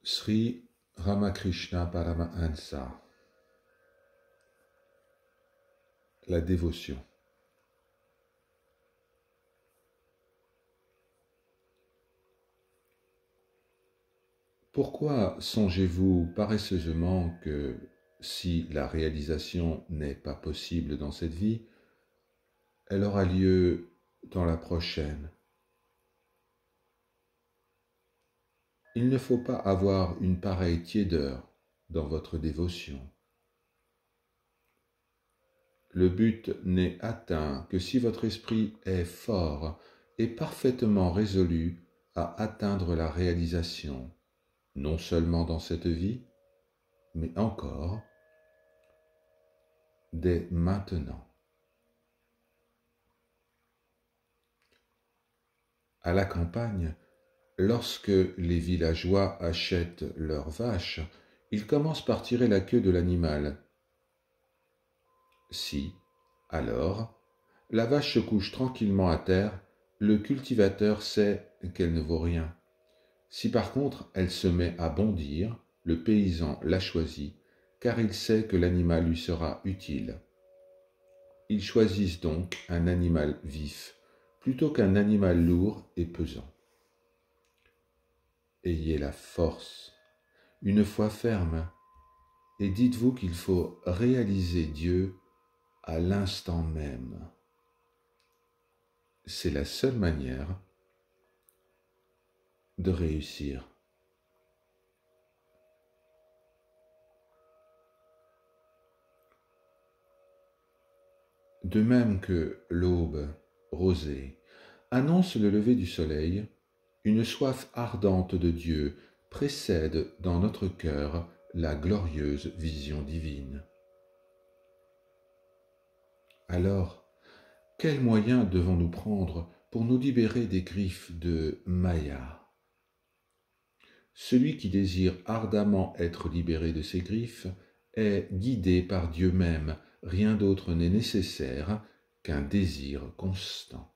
Sri Ramakrishna Paramahansa. La dévotion. Pourquoi songez-vous paresseusement que si la réalisation n'est pas possible dans cette vie, elle aura lieu dans la prochaine? Il ne faut pas avoir une pareille tiédeur dans votre dévotion. Le but n'est atteint que si votre esprit est fort et parfaitement résolu à atteindre la réalisation, non seulement dans cette vie, mais encore dès maintenant. À la campagne, lorsque les villageois achètent leurs vaches, ils commencent par tirer la queue de l'animal. Si, alors, la vache se couche tranquillement à terre, le cultivateur sait qu'elle ne vaut rien. Si par contre elle se met à bondir, le paysan la choisit, car il sait que l'animal lui sera utile. Ils choisissent donc un animal vif, plutôt qu'un animal lourd et pesant. Ayez la force, une foi ferme, et dites-vous qu'il faut réaliser Dieu à l'instant même. C'est la seule manière de réussir. De même que l'aube rosée annonce le lever du soleil, une soif ardente de Dieu précède dans notre cœur la glorieuse vision divine. Alors, quels moyens devons-nous prendre pour nous libérer des griffes de Maya? Celui qui désire ardemment être libéré de ces griffes est guidé par Dieu même. Rien d'autre n'est nécessaire qu'un désir constant.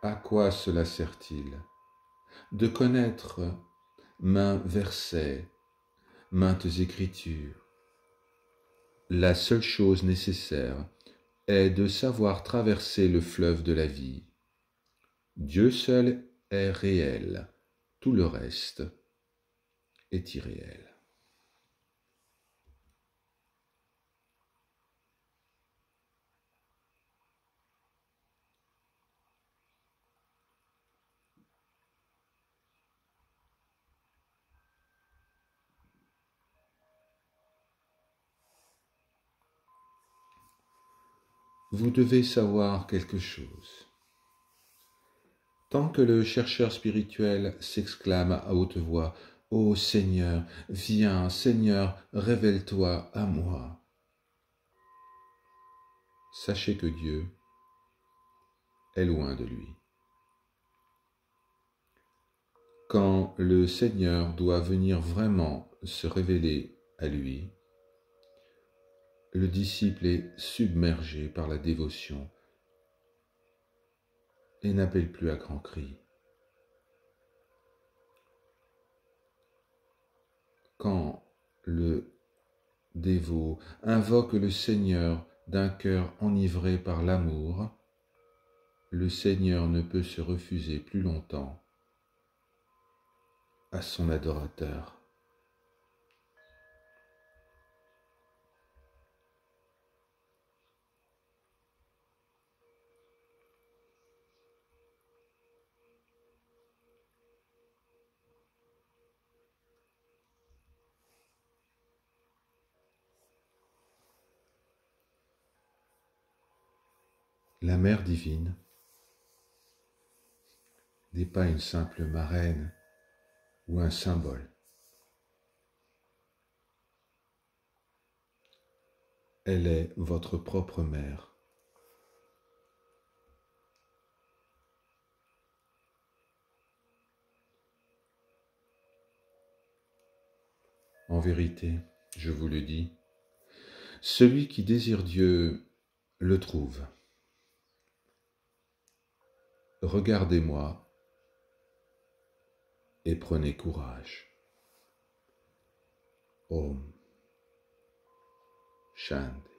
À quoi cela sert-il? De connaître maints versets, maintes écritures. La seule chose nécessaire est de savoir traverser le fleuve de la vie. Dieu seul est réel, tout le reste est irréel. Vous devez savoir quelque chose. Tant que le chercheur spirituel s'exclame à haute voix « Ô Seigneur, viens, Seigneur, révèle-toi à moi », sachez que Dieu est loin de lui. Quand le Seigneur doit venir vraiment se révéler à lui, le disciple est submergé par la dévotion et n'appelle plus à grands cris. Quand le dévot invoque le Seigneur d'un cœur enivré par l'amour, le Seigneur ne peut se refuser plus longtemps à son adorateur. La Mère divine n'est pas une simple marraine ou un symbole. Elle est votre propre mère. En vérité, je vous le dis, Celui qui désire Dieu le trouve. Regardez-moi et prenez courage. Om Shanti.